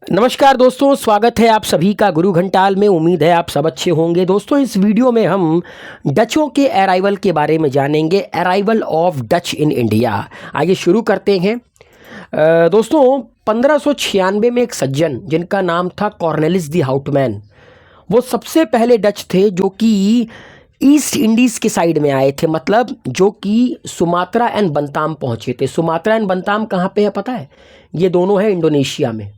नमस्कार दोस्तों, स्वागत है आप सभी का गुरु घंटाल में। उम्मीद है आप सब अच्छे होंगे। दोस्तों, इस वीडियो में हम डचों के अराइवल के बारे में जानेंगे। Arrival of Dutch in India. आइए शुरू करते हैं। दोस्तों, 1596 में एक सज्जन जिनका नाम था कॉर्नेलिस दी हाउटमैन, वो सबसे पहले डच थे जो कि ईस्ट इंडीज़ के साइड में आए थे, मतलब जो कि सुमात्रा एंड बंताम पहुँचे थे। सुमात्रा एंड बंताम कहाँ पे है पता है? ये दोनों है इंडोनेशिया में।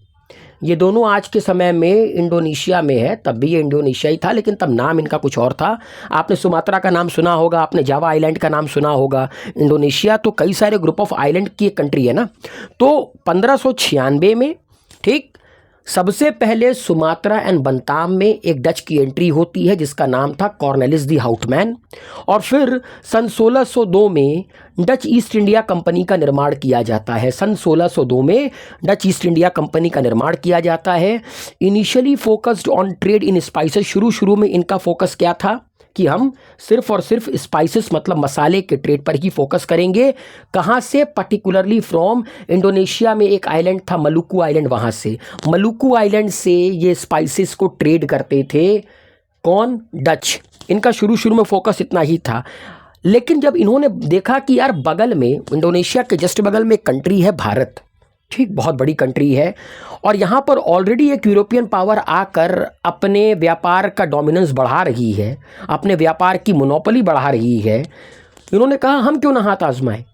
ये दोनों आज के समय में इंडोनेशिया में है। तब भी ये इंडोनेशिया ही था, लेकिन तब नाम इनका कुछ और था। आपने सुमात्रा का नाम सुना होगा, आपने जावा आइलैंड का नाम सुना होगा। इंडोनेशिया तो कई सारे ग्रुप ऑफ आइलैंड की एक कंट्री है ना। तो 1596 में, ठीक, सबसे पहले सुमात्रा एंड बंताम में एक डच की एंट्री होती है जिसका नाम था कॉर्नेलिस दी हाउटमैन। और फिर सन 1602 में डच ईस्ट इंडिया कंपनी का निर्माण किया जाता है। सन 1602 में डच ईस्ट इंडिया कंपनी का निर्माण किया जाता है। Initially focused on trade in spices. शुरू में इनका फोकस क्या था कि हम सिर्फ और सिर्फ स्पाइसेस मतलब मसाले के ट्रेड पर ही फोकस करेंगे। कहाँ से? पर्टिकुलरली फ्रॉम इंडोनेशिया में एक आइलैंड था मलुकू आइलैंड, वहाँ से, मलुकू आइलैंड से ये स्पाइसेस को ट्रेड करते थे। कौन? डच। इनका शुरू में फोकस इतना ही था। लेकिन जब इन्होंने देखा कि यार बगल में, इंडोनेशिया के जस्ट बगल में एक कंट्री है भारत, ठीक, बहुत बड़ी कंट्री है, और यहाँ पर ऑलरेडी एक यूरोपियन पावर आकर अपने व्यापार का डोमिनेंस बढ़ा रही है, अपने व्यापार की मोनोपोली बढ़ा रही है। इन्होंने कहा हम क्यों ना हाथ आजमाएं।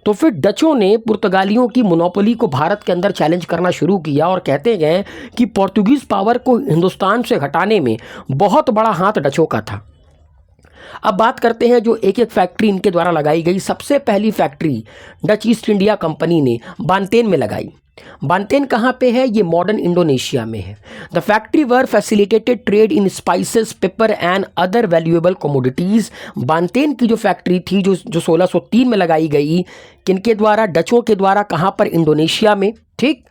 तो फिर डचों ने पुर्तगालियों की मोनोपोली को भारत के अंदर चैलेंज करना शुरू किया और कहते गए कि पोर्तुगीज़ पावर को हिंदुस्तान से हटाने में बहुत बड़ा हाथ डचों का था। अब बात करते हैं जो एक एक फैक्ट्री इनके द्वारा लगाई गई। सबसे पहली factory Dutch East India company ने बांतेन में लगाई। बांतेन कहाँ पे है? ये मॉडर्न इंडोनेशिया में है। The factory were facilitated trade in spices, pepper and other valuable commodities. Banten की जो फैक्ट्री थी जो 1603 में लगाई गई, किनके द्वारा? डचों के द्वारा। कहाँ पर? इंडोनेशिया में, ठीक।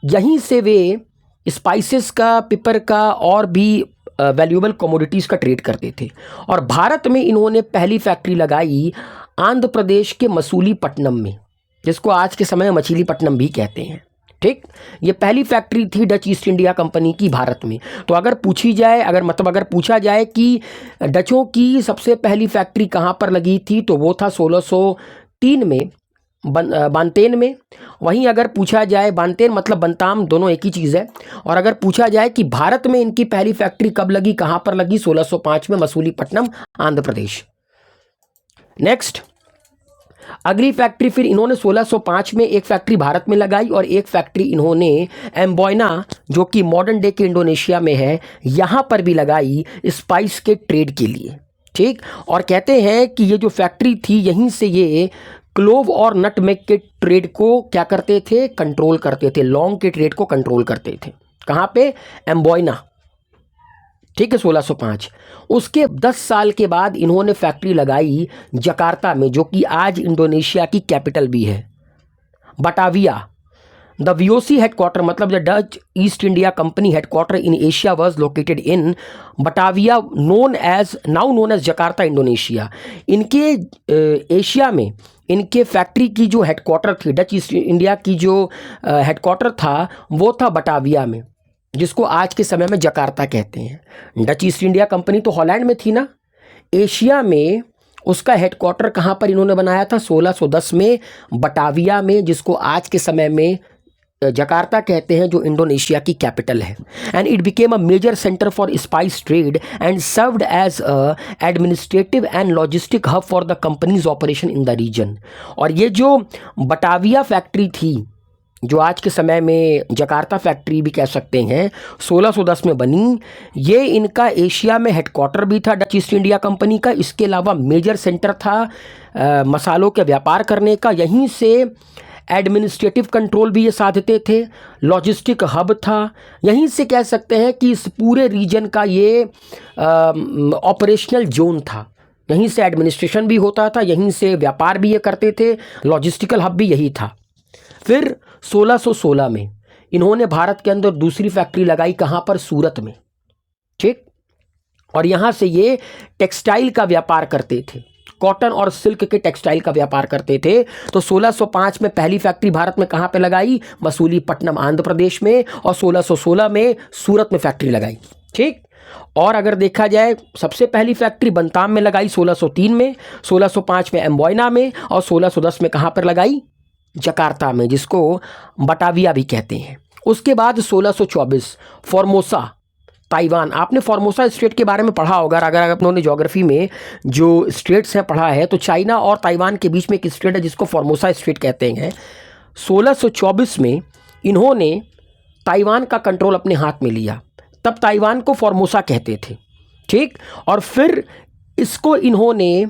यहीं से वे स्पाइसेस का, पेपर का और भी वैल्यूएबल कमोडिटीज़ का ट्रेड करते थे। और भारत में इन्होंने पहली फैक्ट्री लगाई आंध्र प्रदेश के मसूलीपट्टनम में, जिसको आज के समय में मछलीपट्टनम भी कहते हैं, ठीक। ये पहली फैक्ट्री थी डच ईस्ट इंडिया कंपनी की भारत में। तो अगर पूछी जाए, अगर पूछा जाए कि डचों की सबसे पहली फैक्ट्री कहाँ पर लगी थी, तो वो था 1603 में बांतेन में। वहीं अगर पूछा जाए, बांतेन मतलब बंताम, दोनों एक ही चीज़ है। और अगर पूछा जाए कि भारत में इनकी पहली फैक्ट्री कब लगी, कहाँ पर लगी, 1605 में मसूलीपट्टनम, आंध्र प्रदेश। नेक्स्ट, अगली फैक्ट्री फिर इन्होंने 1605 में एक फैक्ट्री भारत में लगाई और एक फैक्ट्री इन्होंने एम्बोयना, जो कि मॉडर्न डे के इंडोनेशिया में है, यहाँ पर भी लगाई स्पाइस के ट्रेड के लिए, ठीक। और कहते हैं कि ये जो फैक्ट्री थी, यहीं से ये क्लोव और नटमेग के ट्रेड को क्या करते थे? कंट्रोल करते थे। लौंग के ट्रेड को कंट्रोल करते थे। कहाँ पे? एम्बोयना, ठीक है, 1605। उसके 10 साल के बाद इन्होंने फैक्ट्री लगाई जकार्ता में, जो कि आज इंडोनेशिया की कैपिटल भी है, बटाविया। द वीओसी हेडक्वार्टर मतलब the Dutch East India Company headquarter in Asia was located in Batavia, now known as Jakarta, Indonesia. इनके एशिया में इनके फैक्ट्री की जो हेडक्वार्टर थी, डच ईस्ट इंडिया की जो हेडक्वार्टर था, वो था बटाविया में, जिसको आज के समय में जकार्ता कहते हैं। डच ईस्ट इंडिया कंपनी तो हॉलैंड में थी ना। एशिया में उसका हेडक्वार्टर कहाँ पर इन्होंने बनाया था? 1610 में बटाविया में, जिसको आज के समय में जकार्ता कहते हैं, जो इंडोनेशिया की कैपिटल है। And it became a major centre for spice trade and served as a administrative and logistic hub for the company's operation in the region. और ये जो बटाविया फैक्ट्री थी, जो आज के समय में जकार्ता फैक्ट्री भी कह सकते हैं, 1610 में बनी। ये इनका एशिया में हेडक्वार्टर भी था डच ईस्ट इंडिया कंपनी का। इसके अलावा मेजर सेंटर था मसालों के व्यापार करने का। यहीं से एडमिनिस्ट्रेटिव कंट्रोल भी ये साधते थे, लॉजिस्टिक हब था। यहीं से कह सकते हैं कि इस पूरे रीजन का ये ऑपरेशनल जोन था। यहीं से एडमिनिस्ट्रेशन भी होता था, यहीं से व्यापार भी ये करते थे, लॉजिस्टिकल हब भी यही था। फिर 1616 में इन्होंने भारत के अंदर दूसरी फैक्ट्री लगाई। कहाँ पर? सूरत में, ठीक। और यहाँ से ये टेक्सटाइल का व्यापार करते थे। कॉटन और सिल्क के टेक्सटाइल का व्यापार करते थे। तो 1605 में पहली फैक्ट्री भारत में कहाँ पे लगाई? मसूलीपट्टनम आंध्र प्रदेश में, और 1616 में सूरत में फैक्ट्री लगाई। ठीक। और अगर देखा जाए सबसे पहली फैक्ट्री बंताम में लगाई 1603 में, 1605 में एम्बोइना में, और 1610 में कहाँ पर लगाई? जकार्ता में, जिसको बटाविया भी कहते हैं। उसके बाद 1624 फॉर्मोसा ताइवान। आपने फॉर्मोसा स्टेट के बारे में पढ़ा होगा, अगर आपने ज्योग्राफी में जो स्टेट्स हैं पढ़ा है, तो चाइना और ताइवान के बीच में एक स्टेट है जिसको फॉर्मोसा स्टेट कहते हैं। 1624 में इन्होंने ताइवान का कंट्रोल अपने हाथ में लिया, तब ताइवान को फॉर्मोसा कहते थे। ठीक। और फिर इसको इन्होंने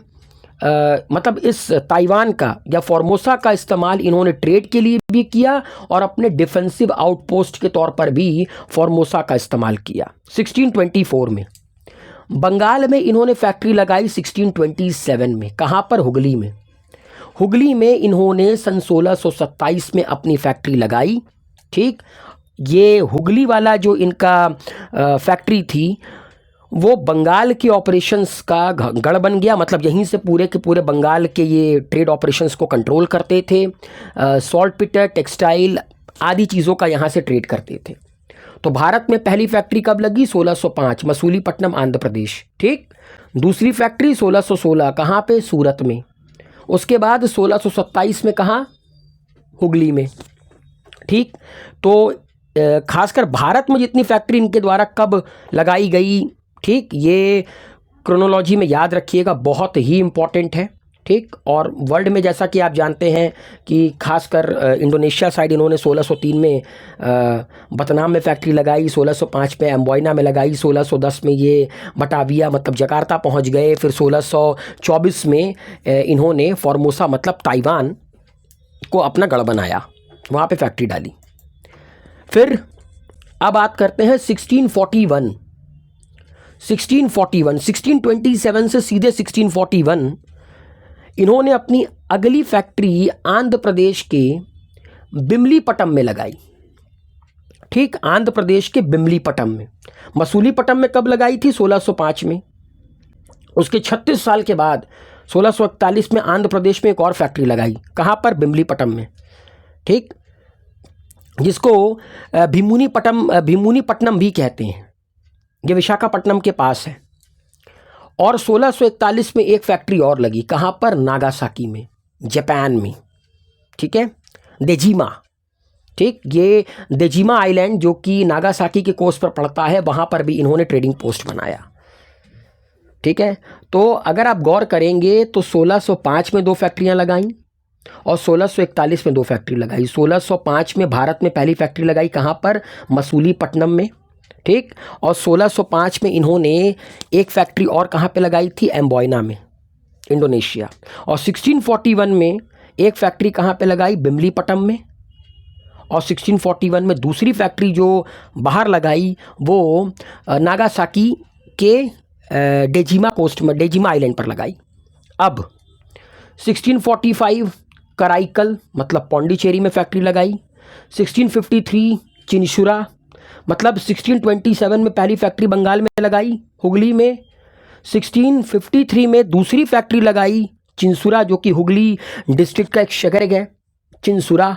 मतलब इस ताइवान का या फॉर्मोसा का इस्तेमाल इन्होंने ट्रेड के लिए भी किया और अपने डिफेंसिव आउटपोस्ट के तौर पर भी फॉर्मोसा का इस्तेमाल किया। 1624 में बंगाल में इन्होंने फैक्ट्री लगाई। 1627 में कहाँ पर? हुगली में। हुगली में इन्होंने सन 1627 में अपनी फैक्ट्री लगाई। ठीक। ये हुगली वाला जो इनका फैक्ट्री थी वो बंगाल के ऑपरेशंस का गढ़ बन गया, मतलब यहीं से पूरे के पूरे बंगाल के ये ट्रेड ऑपरेशंस को कंट्रोल करते थे। सॉल्ट पिटर, टेक्सटाइल आदि चीज़ों का यहाँ से ट्रेड करते थे। तो भारत में पहली फैक्ट्री कब लगी? 1605 मसूलीपट्टनम आंध्र प्रदेश। ठीक। दूसरी फैक्ट्री 1616 कहाँ पे? सूरत में। उसके बाद 1627 में कहाँ? हुगली में। ठीक। तो खासकर भारत में जितनी फैक्ट्री इनके द्वारा कब लगाई गई, ठीक, ये क्रोनोलॉजी में याद रखिएगा, बहुत ही इम्पॉर्टेंट है। ठीक। और वर्ल्ड में जैसा कि आप जानते हैं कि खासकर इंडोनेशिया साइड इन्होंने 1603 में बतनाम में फैक्ट्री लगाई, 1605 में एम्बोइना में लगाई, 1610 में ये बटाविया मतलब जकार्ता पहुंच गए, फिर 1624 में इन्होंने फॉर्मोसा मतलब ताइवान को अपना गढ़ बनाया, वहाँ पे फैक्ट्री डाली। फिर अब बात करते हैं 1641 1627 से सीधे 1641 इन्होंने अपनी अगली फैक्ट्री आंध्र प्रदेश के बिमलीपट्टम में लगाई। ठीक। आंध्र प्रदेश के बिमलीपट्टम में। मसूलीपट्टम में कब लगाई थी? 1605 में। उसके 36 साल के बाद 1641 में आंध्र प्रदेश में एक और फैक्ट्री लगाई। कहाँ पर? बिमलीपट्टम में। ठीक। जिसको भीमुनीपट्टनम भी कहते हैं, ये विशाखापट्टनम के पास है। और 1641 में एक फैक्ट्री और लगी। कहाँ पर? नागासाकी में, जापान में। ठीक है। देजिमा। ठीक। ये देजिमा आइलैंड जो कि नागासाकी के कोस्ट पर पड़ता है, वहाँ पर भी इन्होंने ट्रेडिंग पोस्ट बनाया। ठीक है। तो अगर आप गौर करेंगे तो 1605 में 2 फैक्ट्रियाँ लगाई और 1641 में 2 फैक्ट्री लगाई। 1605 में भारत में पहली फैक्ट्री लगाई। कहाँ पर? मसूलीपट्टनम में। ठीक। और 1605 में इन्होंने एक फैक्ट्री और कहाँ पे लगाई थी? एम्बोइना में, इंडोनेशिया। और 1641 में एक फैक्ट्री कहाँ पे लगाई? बिमलीपट्टम में। और 1641 में दूसरी फैक्ट्री जो बाहर लगाई वो नागासाकी के डेजिमा कोस्ट में, डेजिमा आइलैंड पर लगाई। अब 1645 कराईकल मतलब पौंडीचेरी में फैक्ट्री लगाई। 1653 चिंसुरा मतलब 1627 में पहली फैक्ट्री बंगाल में लगाई, हुगली में। 1653 में दूसरी फैक्ट्री लगाई चिंसुरा, जो कि हुगली डिस्ट्रिक्ट का एक शहर है, चिंसुरा।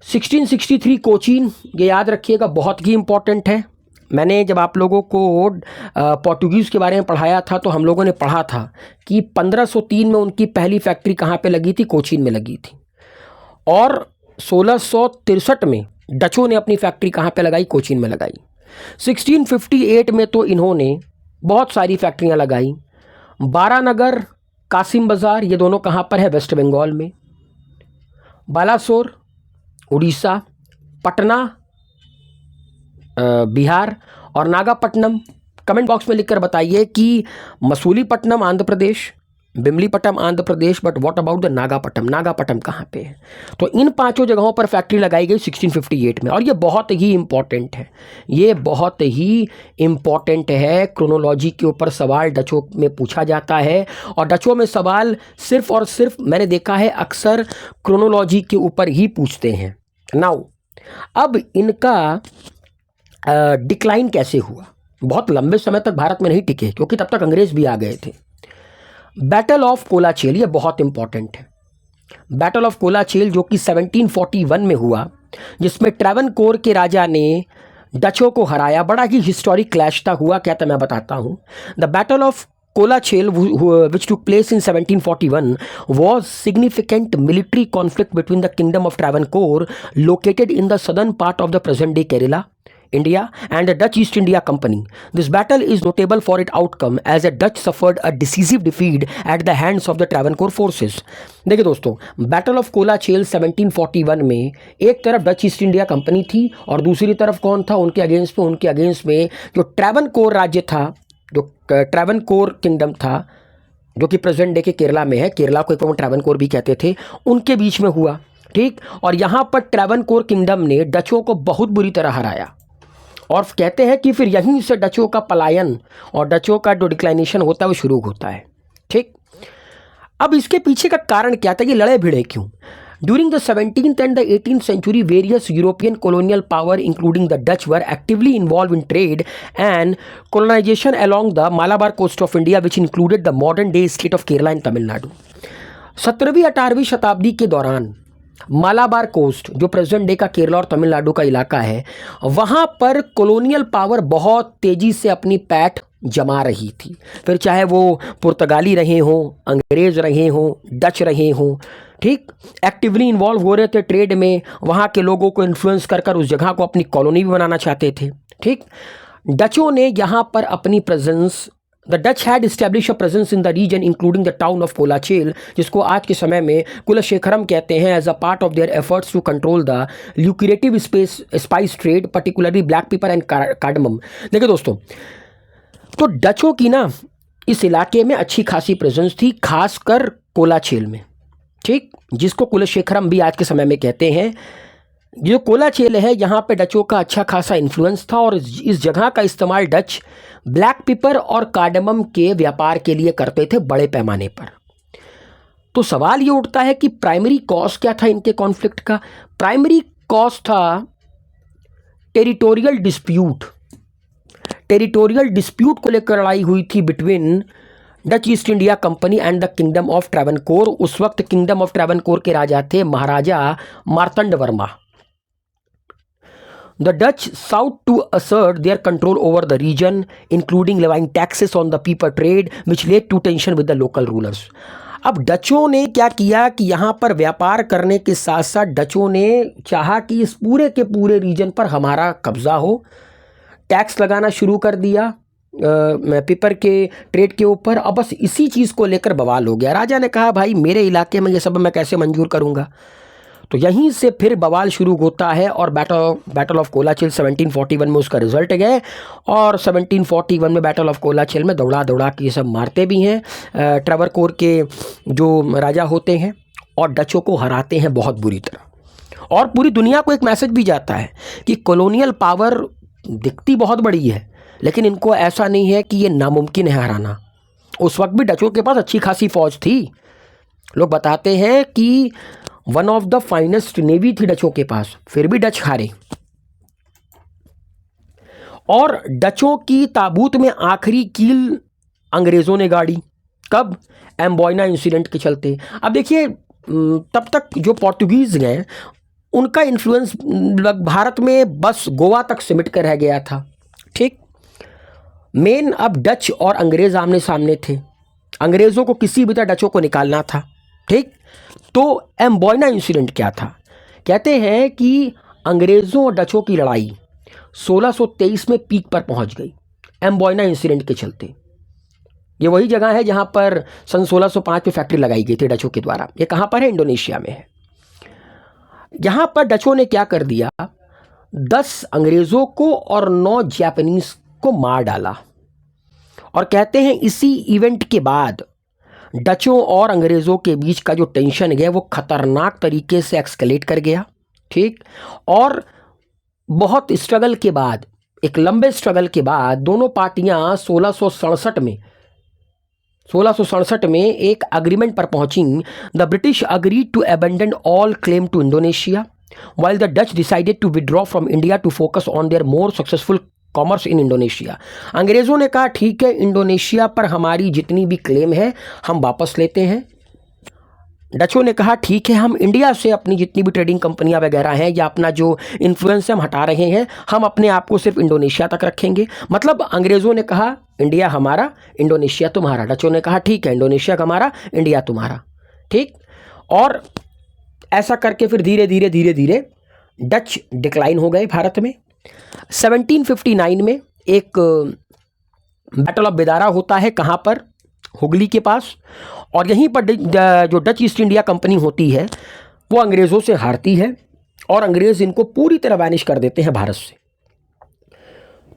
1663 कोचीन, ये याद रखिएगा, बहुत ही इंपॉर्टेंट है। मैंने जब आप लोगों को पोर्टुगीज़ के बारे में पढ़ाया था तो हम लोगों ने पढ़ा था कि 1503 में उनकी पहली फैक्ट्री कहाँ पे लगी थी? कोचीन में लगी थी। और 1663 में डचों ने अपनी फैक्ट्री कहाँ पे लगाई? कोचीन में लगाई। 1658 में तो इन्होंने बहुत सारी फैक्ट्रियाँ लगाई। बारानगर, कासिम बाज़ार, ये दोनों कहाँ पर है? वेस्ट बंगाल में। बालासोर उड़ीसा, पटना बिहार, और नागापट्टनम। कमेंट बॉक्स में लिखकर बताइए कि Masulipatnam Andhra Pradesh, बिमलीपट्टम Andhra Pradesh, but what about the नागापट्टम? नागापट्टम कहाँ पे है? तो इन 5 जगहों पर फैक्ट्री लगाई गई 1658 में। और ये बहुत ही इम्पॉर्टेंट है, ये बहुत ही इम्पॉर्टेंट है। क्रोनोलॉजी के ऊपर सवाल डचों में पूछा जाता है, और डचों में सवाल सिर्फ और सिर्फ मैंने देखा है अक्सर क्रोनोलॉजी के ऊपर ही पूछते हैं। नाउ अब इनका डिक्लाइन कैसे हुआ? बहुत लंबे समय तक भारत में नहीं टिके क्योंकि तब तक अंग्रेज भी आ गए थे। बैटल ऑफ कोलाचेल ये बहुत इंपॉर्टेंट है। बैटल ऑफ कोलाचेल जो कि 1741 में हुआ, जिसमें ट्रैवनकोर के राजा ने डचों को हराया। बड़ा ही हिस्टोरिक क्लैश था। हुआ क्या था मैं बताता हूँ। The battle of Colachel which took place in 1741 was significant military conflict between the kingdom of Travancore located in the southern part of the present day Kerala, India, and the Dutch East India Company. This battle is notable for its outcome as the Dutch suffered a decisive defeat at the hands of the Travancore forces. देखिए दोस्तों, battle of Colachel 1741 में एक तरफ Dutch East India company थी और दूसरी तरफ कौन था उनके अगेंस्ट में जो ट्रैवनकोर राज्य था, जो ट्रैवनकोर किंगडम था, जो कि प्रेजेंट डे के केरला में है। केरला को एक बार ट्रैवनकोर भी कहते थे। उनके बीच में हुआ, ठीक। और यहाँ पर ट्रैवनकोर किंगडम ने डचों को बहुत बुरी तरह हराया और कहते हैं कि फिर यहीं से डचों का पलायन और डचों का जो डिक्लाइनेशन होता है वो शुरू होता है, ठीक। अब इसके पीछे का कारण क्या था, ये लड़े भिड़े क्यों? During the 17th and the 18th century, various European colonial power, including the Dutch, were actively involved in trade and colonization along the Malabar coast of India, which included the modern-day state of Kerala and Tamil Nadu. 17वीं 18वीं शताब्दी के दौरान Malabar coast, जो present day का केरला और तमिलनाडु का इलाका है, वहाँ पर कॉलोनियल पावर बहुत तेज़ी से अपनी पैठ जमा रही थी। फिर चाहे वो पुर्तगाली रहे हों, अंग्रेज़ रहे हों, डच रहे हों, ठीक, एक्टिवली इन्वॉल्व हो रहे थे ट्रेड में। वहाँ के लोगों को इन्फ्लुएंस कर कर उस जगह को अपनी कॉलोनी भी बनाना चाहते थे, ठीक। डचों ने यहाँ पर अपनी presence, the Dutch had establish a presence in the region including the town of Colachel, जिसको आज के समय में कुलशेखरम कहते हैं, as a part of their efforts to control the lucrative spice trade, particularly black pepper and cardamom. देखिए दोस्तों, तो डचों की ना इस इलाके में अच्छी खासी प्रेजेंस थी, खासकर कोलाचेल में, ठीक, जिसको कुलशेखरम भी आज के समय में कहते हैं। जो कोलाचेल है, यहाँ पे डचों का अच्छा खासा इन्फ्लुएंस था और इस जगह का इस्तेमाल डच ब्लैक पेपर और कार्डमम के व्यापार के लिए करते थे बड़े पैमाने पर। तो सवाल ये उठता है कि प्राइमरी कॉज क्या था इनके कॉन्फ्लिक्ट का? प्राइमरी कॉज था टेरिटोरियल डिस्प्यूट। टेरिटोरियल डिस्प्यूट को लेकर लड़ाई हुई थी between Dutch East India company and the kingdom of Travancore. उस वक्त किंगडम ऑफ ट्रैवनकोर के राजा थे महाराजा Martand Verma. The Dutch sought to assert their control over the region, including levying taxes on the paper trade, which led to tension with the local rulers. अब डचों ने क्या किया कि यहाँ पर व्यापार करने के साथ साथ डचों ने चाहा कि इस पूरे के पूरे रीजन पर हमारा कब्जा हो। टैक्स लगाना शुरू कर दिया पेपर के ट्रेड के ऊपर। अब बस इसी चीज़ को लेकर बवाल हो गया। राजा ने कहा भाई मेरे इलाके में ये सब मैं कैसे मंजूर करूँगा। तो यहीं से फिर बवाल शुरू होता है और बैटल ऑफ कोलाचेल 1741 में उसका रिजल्ट गए और 1741 में बैटल ऑफ कोलाचेल में दौड़ा के ये सब मारते भी हैं ट्रैवनकोर के जो राजा होते हैं और डचों को हराते हैं बहुत बुरी तरह। और पूरी दुनिया को एक मैसेज भी जाता है कि कॉलोनियल पावर दिखती बहुत बड़ी है, लेकिन इनको ऐसा नहीं है कि ये नामुमकिन है हराना। उस वक्त भी डचों के पास अच्छी खासी फौज थी। लोग बताते हैं कि one of the finest navy थी डचों के पास, फिर भी डच हारे। और डचों की ताबूत में आखिरी कील अंग्रेजों ने गाड़ी। कब? एम्बोयना इंसिडेंट के चलते। अब देखिए, तब तक जो पोर्तुगीज हैं उनका इन्फ्लुएंस भारत में बस गोवा तक सिमट कर रह गया था, ठीक। मेन अब डच और अंग्रेज आमने सामने थे। अंग्रेजों को किसी भी तरह डचों को निकालना था, ठीक। तो एम्बोयना इंसिडेंट क्या था? कहते हैं कि अंग्रेज़ों और डचों की लड़ाई 1623 में पीक पर पहुंच गई एम्बोयना इंसिडेंट के चलते। ये वही जगह है जहां पर सन 1605 में फैक्ट्री लगाई गई थी डचों के द्वारा। ये कहां पर है? इंडोनेशिया में है। यहां पर डचों ने क्या कर दिया, 10 अंग्रेज़ों को और 9 जापानीज को मार डाला। और कहते हैं इसी इवेंट के बाद डचों और अंग्रेज़ों के बीच का जो टेंशन है वो खतरनाक तरीके से एक्सकलेट कर गया, ठीक। और बहुत स्ट्रगल के बाद, एक लंबे स्ट्रगल के बाद दोनों पार्टियां 1667 में एक अग्रीमेंट पर पहुंची। The British agreed to abandon all claim to Indonesia while the Dutch decided to withdraw from India to focus on their more successful commerce in Indonesia. अंग्रेज़ों ने कहा ठीक है, इंडोनेशिया पर हमारी जितनी भी क्लेम है हम वापस लेते हैं। डचों ने कहा ठीक है, हम इंडिया से अपनी जितनी भी ट्रेडिंग कंपनियां वगैरह हैं या अपना जो इन्फ्लुएंस हम हटा रहे हैं, हम अपने आप को सिर्फ इंडोनेशिया तक रखेंगे। मतलब अंग्रेज़ों ने कहा इंडिया हमारा, इंडोनेशिया तुम्हारा। डचों ने कहा ठीक है, इंडोनेशिया हमारा, इंडिया तुम्हारा। ठीक, और ऐसा करके फिर धीरे धीरे धीरे धीरे डच डिक्लाइन हो गए भारत में। 1759 में एक बैटल ऑफ बेदारा होता है, कहाँ पर? हुगली के पास। और यहीं पर जो डच ईस्ट इंडिया कंपनी होती है वो अंग्रेज़ों से हारती है और अंग्रेज़ इनको पूरी तरह वैनिश कर देते हैं भारत से।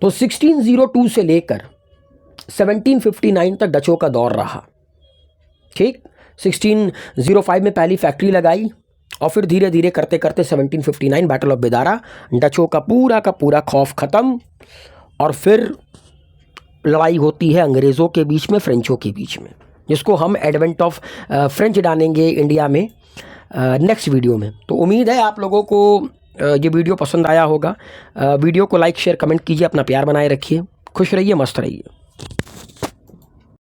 तो 1602 से लेकर 1759 तक डचों का दौर रहा। ठीक, 1605 में पहली फैक्ट्री लगाई और फिर धीरे धीरे करते करते 1759 बैटल ऑफ बेदारा, डचों का पूरा खौफ ख़त्म। और फिर लड़ाई होती है अंग्रेज़ों के बीच में, फ्रेंचों के बीच में, जिसको हम एडवेंट ऑफ फ्रेंच डालेंगे इंडिया में नेक्स्ट वीडियो में। तो उम्मीद है आप लोगों को ये वीडियो पसंद आया होगा। वीडियो को लाइक शेयर कमेंट कीजिए, अपना प्यार बनाए रखिए, खुश रहिए, मस्त रहिए।